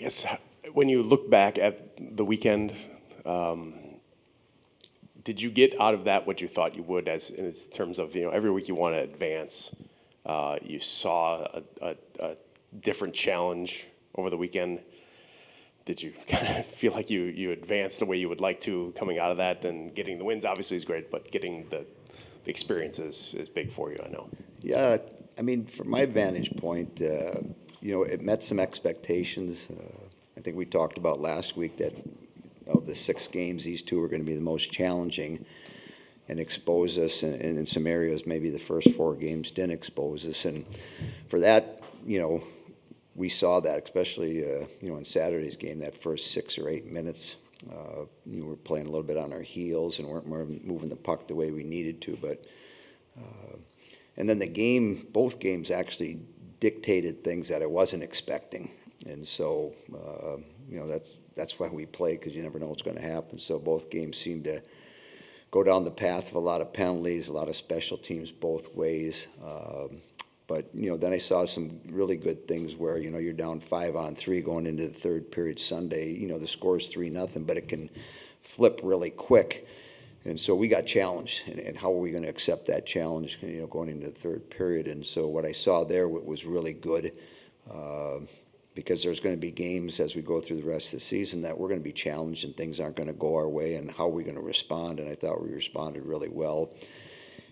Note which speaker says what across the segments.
Speaker 1: guess when you look back at the weekend, did you get out of that what you thought you would, as in terms of every week you want to advance? You saw a different challenge over the weekend. Did you kind of feel like you advanced the way you would like to coming out of that? And getting the wins obviously is great, but getting the experience is big for you, I know.
Speaker 2: Yeah, I mean, from my vantage point, it met some expectations. I think we talked about last week that of the 6 games, these 2 are going to be the most challenging and expose us. And in some areas, maybe the first 4 games didn't expose us. And for that, we saw that, especially, in Saturday's game, that first 6 or 8 minutes. We were playing a little bit on our heels and weren't moving the puck the way we needed to. But and then both games actually dictated things that I wasn't expecting. And so, that's why we play, because you never know what's going to happen. So both games seemed to go down the path of a lot of penalties, a lot of special teams both ways. But then I saw some really good things where, you're down 5-on-3 going into the third period Sunday. The score's 3-0, but it can flip really quick. And so we got challenged, and how are we going to accept that challenge, going into the third period? And so what I saw there was really good, because there's going to be games as we go through the rest of the season that we're going to be challenged and things aren't going to go our way, and how are we going to respond? And I thought we responded really well.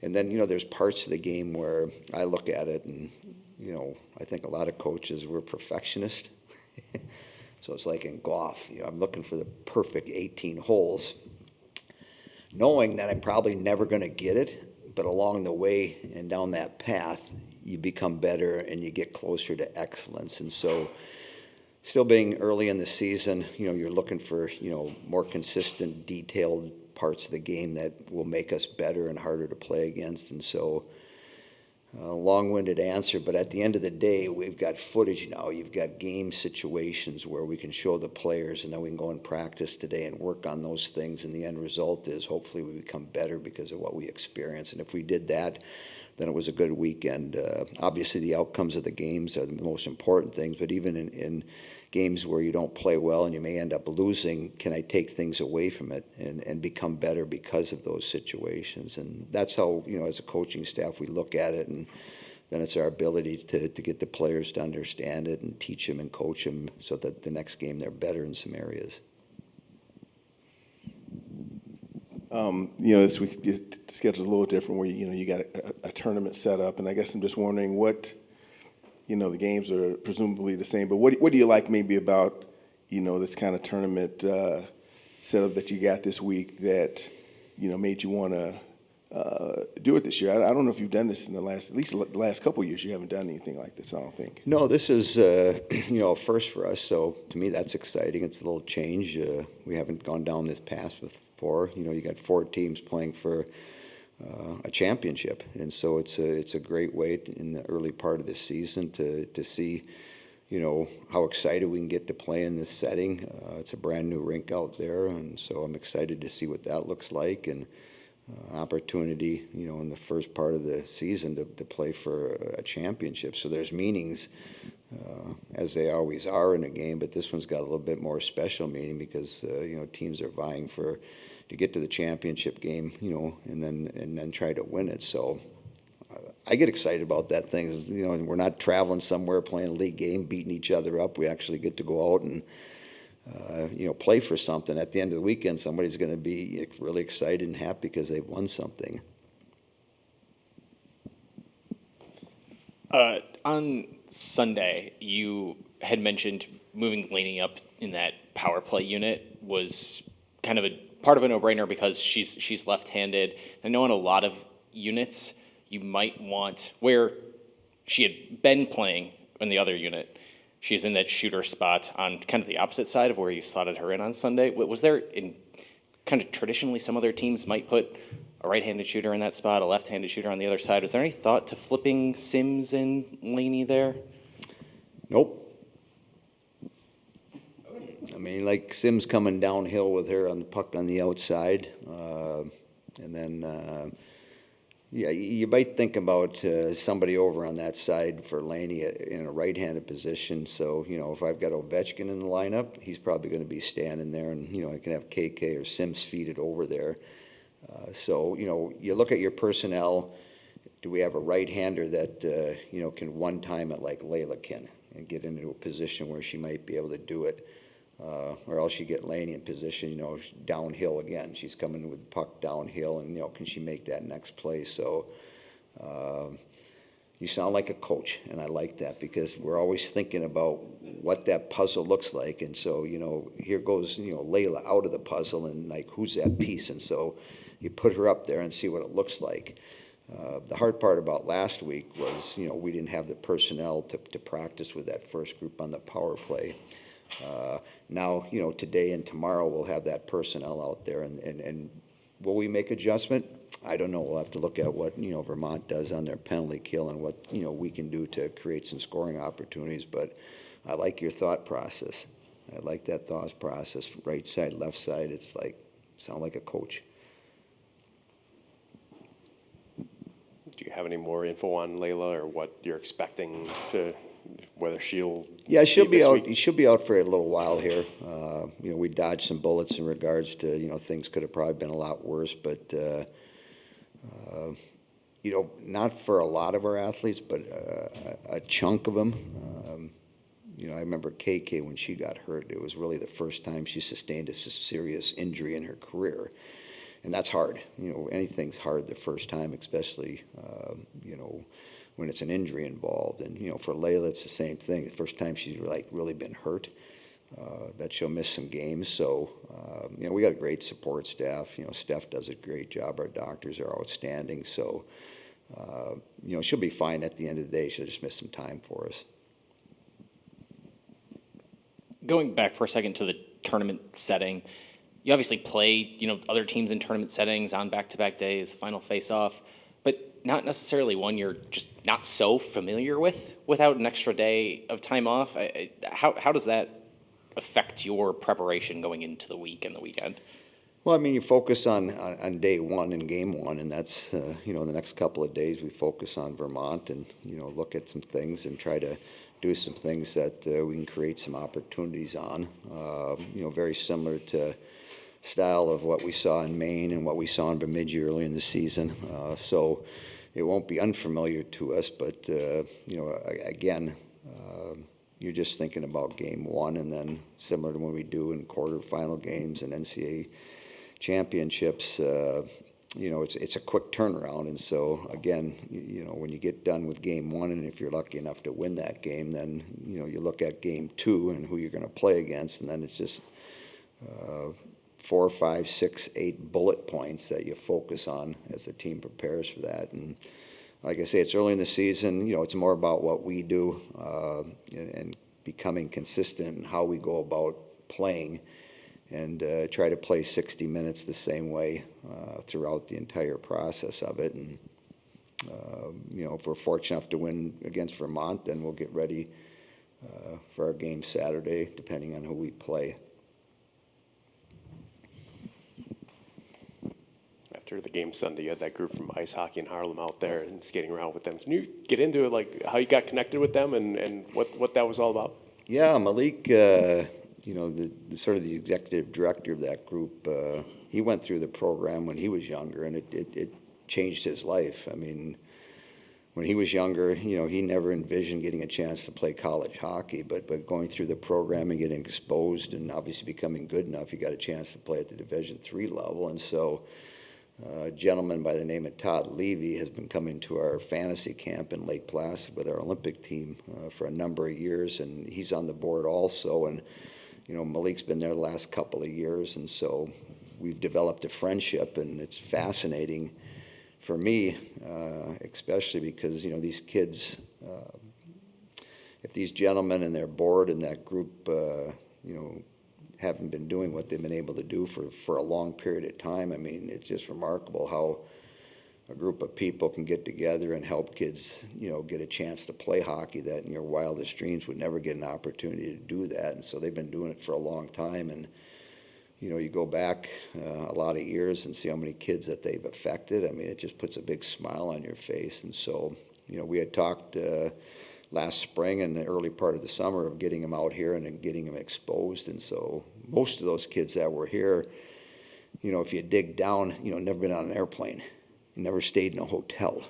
Speaker 2: And then, there's parts of the game where I look at it and, I think a lot of coaches were perfectionists. So it's like in golf, I'm looking for the perfect 18 holes, knowing that I'm probably never going to get it, but along the way and down that path, you become better and you get closer to excellence. And so still being early in the season, you're looking for, more consistent, detailed parts of the game that will make us better and harder to play against. And so, long-winded answer, but at the end of the day, we've got footage now. You've got game situations where we can show the players, and then we can go and practice today and work on those things. And the end result is hopefully we become better because of what we experience. And if we did that, then it was a good weekend. Obviously, the outcomes of the games are the most important things, but even in games where you don't play well and you may end up losing, can I take things away from it and become better because of those situations? And that's how, as a coaching staff, we look at it, and then it's our ability to get the players to understand it and teach them and coach them so that the next game they're better in some areas.
Speaker 3: This week the schedule's a little different where, you got a tournament set up, and I guess I'm just wondering what, the games are presumably the same, but what do you like maybe about, this kind of tournament setup that you got this week that, made you want to do it this year? I don't know if you've done this in at least the last couple of years. You haven't done anything like this, I don't think.
Speaker 2: No, this is, a first for us, so to me that's exciting. It's a little change. We haven't gone down this path before. You got 4 teams playing for a championship, and so it's a great way in the early part of the season to see, how excited we can get to play in this setting. It's a brand new rink out there, and so I'm excited to see what that looks like, and opportunity, in the first part of the season to play for a championship. So there's meanings, as they always are in a game, but this one's got a little bit more special meaning because teams are vying to get to the championship game, and then try to win it. So I get excited about that thing. And we're not traveling somewhere playing a league game, beating each other up. We actually get to go out and play for something. At the end of the weekend, somebody's going to be really excited and happy because they've won something.
Speaker 4: On Sunday, you had mentioned moving Lainey up in that power play unit was kind of a part of a no-brainer because she's left-handed. I know in a lot of units you might want, where she had been playing in the other unit, she's in that shooter spot on kind of the opposite side of where you slotted her in on Sunday. Was there, in kind of traditionally, some other teams might put a right-handed shooter in that spot, a left-handed shooter on the other side. Was there any thought to flipping Sims and Laney there?
Speaker 2: Nope. I mean, like Sims coming downhill with her on the puck on the outside, and then Yeah, you might think about somebody over on that side for Laney in a right-handed position. So, if I've got Ovechkin in the lineup, he's probably going to be standing there, and, I can have KK or Sims feed it over there. So, you look at your personnel. Do we have a right-hander that, can one-time it like Layla can and get into a position where she might be able to do it? Or else you get Laney in position, downhill again. She's coming with the puck downhill, and, can she make that next play? So you sound like a coach, and I like that because we're always thinking about what that puzzle looks like. And so, here goes, Layla out of the puzzle, and, like, who's that piece? And so you put her up there and see what it looks like. The hard part about last week was, we didn't have the personnel to practice with that first group on the power play. Now, today and tomorrow we'll have that personnel out there, and will we make adjustment? I don't know. We'll have to look at what, Vermont does on their penalty kill and what, we can do to create some scoring opportunities. But I like your thought process. I like that thought process. Right side, left side. It's like, sound like a coach.
Speaker 1: Do you have any more info on Layla or what you're expecting to, whether she'll?
Speaker 2: Yeah, she'll be
Speaker 1: this
Speaker 2: out.
Speaker 1: week?
Speaker 2: She'll be out for a little while here. We dodged some bullets in regards to things could have probably been a lot worse, but not for a lot of our athletes, but a chunk of them. I remember KK when she got hurt. It was really the first time she sustained a serious injury in her career, and that's hard. Anything's hard the first time, especially when it's an injury involved. And, for Layla, it's the same thing. The first time she's really been hurt, that she'll miss some games. So, we got a great support staff. Steph does a great job. Our doctors are outstanding. So, she'll be fine at the end of the day. She'll just miss some time for us.
Speaker 4: Going back for a second to the tournament setting, you obviously play, other teams in tournament settings on back-to-back days, final face-off, but not necessarily one you're just not so familiar with without an extra day of time off. How does that affect your preparation going into the week and the weekend?
Speaker 2: Well, you focus on day one and game one, and that's, the next couple of days we focus on Vermont and, look at some things and try to do some things that we can create some opportunities on, very similar to style of what we saw in Maine and what we saw in Bemidji early in the season. So it won't be unfamiliar to us, but, again, you're just thinking about game one, and then similar to what we do in quarterfinal games and NCAA championships, it's a quick turnaround. And so, again, when you get done with game one, and if you're lucky enough to win that game, then, you look at game two and who you're going to play against, and then it's just 4, 5, 6, 8 bullet points that you focus on as the team prepares for that. And like I say, it's early in the season. It's more about what we do and becoming consistent in how we go about playing, and try to play 60 minutes the same way throughout the entire process of it. And, if we're fortunate enough to win against Vermont, then we'll get ready for our game Saturday, depending on who we play.
Speaker 1: After the game Sunday, you had that group from ice hockey in Harlem out there and skating around with them. Can you get into it, like how you got connected with them and what that was all about?
Speaker 2: Yeah, Malik, the sort of the executive director of that group, he went through the program when he was younger, and it changed his life. When he was younger, he never envisioned getting a chance to play college hockey, but going through the program and getting exposed and obviously becoming good enough, he got a chance to play at the Division III level. And so a gentleman by the name of Todd Levy has been coming to our fantasy camp in Lake Placid with our Olympic team for a number of years, and he's on the board also. And Malik's been there the last couple of years, and so we've developed a friendship, and it's fascinating for me, especially because these kids, if these gentlemen and their board and that group, haven't been doing what they've been able to do for a long period of time. It's just remarkable how a group of people can get together and help kids, get a chance to play hockey that in your wildest dreams would never get an opportunity to do that. And so they've been doing it for a long time. And, you go back a lot of years and see how many kids that they've affected. I mean, it just puts a big smile on your face. And so, we had talked last spring and the early part of the summer of getting them out here and then getting them exposed. And so most of those kids that were here, if you dig down, never been on an airplane, never stayed in a hotel.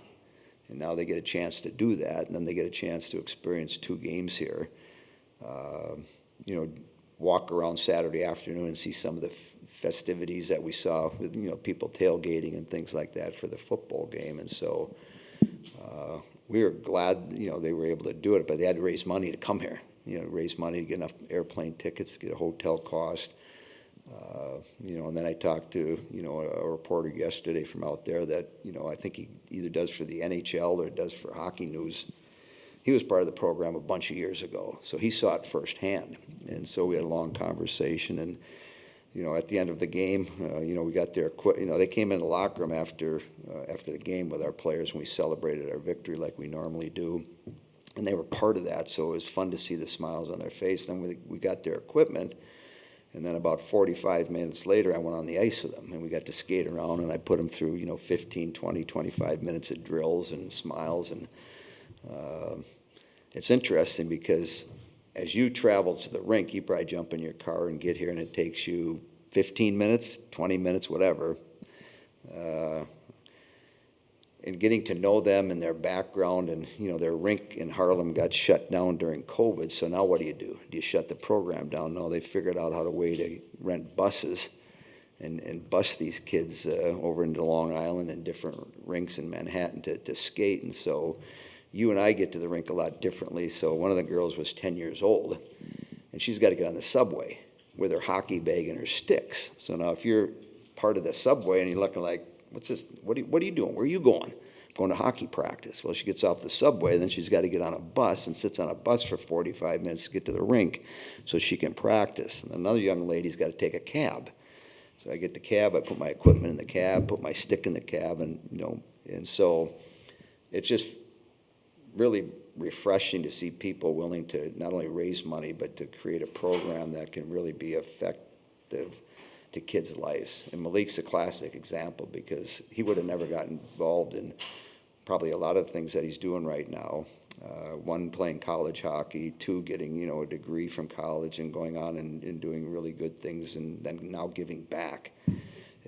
Speaker 2: And now they get a chance to do that, and then they get a chance to experience 2 games here. Walk around Saturday afternoon and see some of the festivities that we saw with, people tailgating and things like that for the football game. And so we were glad, they were able to do it, but they had to raise money to come here, raise money to get enough airplane tickets, to get a hotel cost. And then I talked to, a reporter yesterday from out there that, I think he either does for the NHL or does for Hockey News. He was part of the program a bunch of years ago, so he saw it firsthand. And so we had a long conversation, and, at the end of the game, we got their they came in the locker room after the game with our players, and we celebrated our victory like we normally do. And they were part of that, so it was fun to see the smiles on their face. Then we got their equipment. And then about 45 minutes later, I went on the ice with them, and we got to skate around, and I put them through, 15, 20, 25 minutes of drills and smiles. And it's interesting because as you travel to the rink, you probably jump in your car and get here, and it takes you 15 minutes, 20 minutes, whatever. And getting to know them and their background, and their rink in Harlem got shut down during COVID. So now what do? Do you shut the program down? No, they figured out how to rent buses and bus these kids over into Long Island and different rinks in Manhattan to skate. And so you and I get to the rink a lot differently. So one of the girls was 10 years old, and she's got to get on the subway with her hockey bag and her sticks. So now if you're part of the subway and you're looking like, what's this? What are you doing? Where are you going? Going to hockey practice. Well, she gets off the subway, then she's got to get on a bus and sits on a bus for 45 minutes to get to the rink so she can practice. And another young lady's got to take a cab. So I get the cab, I put my equipment in the cab, put my stick in the cab, and and so it's just really refreshing to see people willing to not only raise money, but to create a program that can really be effective to kids' lives. And Malik's a classic example because he would have never gotten involved in probably a lot of things that he's doing right now. 1, playing college hockey, 2, getting, a degree from college and going on and doing really good things, and then now giving back.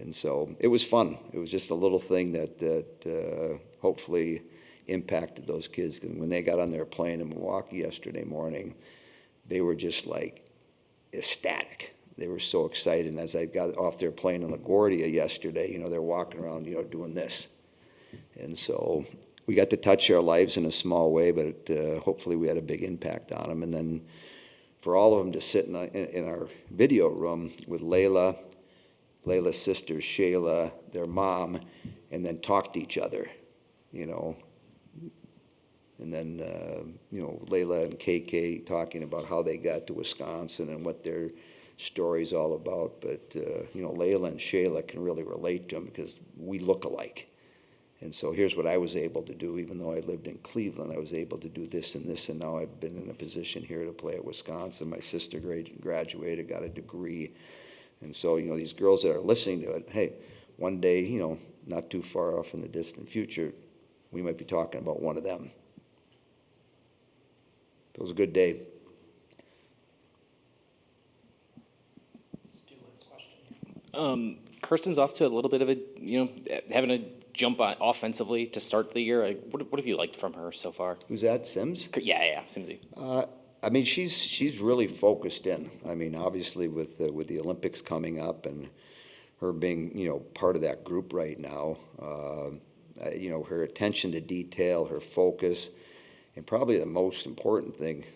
Speaker 2: And so it was fun. It was just a little thing that hopefully impacted those kids. And when they got on their plane in Milwaukee yesterday morning, they were just like ecstatic. They were so excited. And as I got off their plane in LaGuardia yesterday, they're walking around, doing this. And so we got to touch our lives in a small way, but hopefully we had a big impact on them. And then for all of them to sit in our video room with Layla's sister, Shayla, their mom, and then talk to each other, And then, Layla and KK talking about how they got to Wisconsin and what their story's all about. But, Layla and Shayla can really relate to them because we look alike. And so here's what I was able to do. Even though I lived in Cleveland, I was able to do this and this, and now I've been in a position here to play at Wisconsin. My sister graduated, got a degree. And so, these girls that are listening to it, hey, one day, not too far off in the distant future, we might be talking about one of them. It was a good day.
Speaker 4: Kirsten's off to a little bit of a, having a jump on offensively to start the year. What have you liked from her so far?
Speaker 2: Who's that, Sims?
Speaker 4: Yeah, Simsy.
Speaker 2: She's really focused in. Obviously with the Olympics coming up and her being, part of that group right now, her attention to detail, her focus, and probably the most important thing,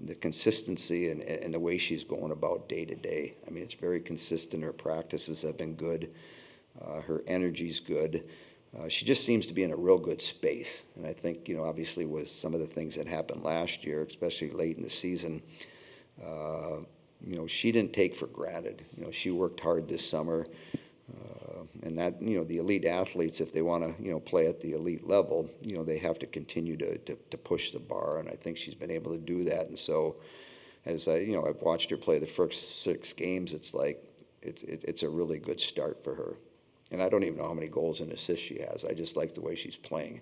Speaker 2: the consistency and the way she's going about day to day. It's very consistent. Her practices have been good. Her energy's good. She just seems to be in a real good space. And I think, obviously with some of the things that happened last year, especially late in the season, she didn't take for granted. She worked hard this summer. And that, the elite athletes, if they want to, play at the elite level, they have to continue to push the bar. And I think she's been able to do that. And so as I've watched her play the first 6 games, it's like it's a really good start for her. And I don't even know how many goals and assists she has. I just like the way she's playing.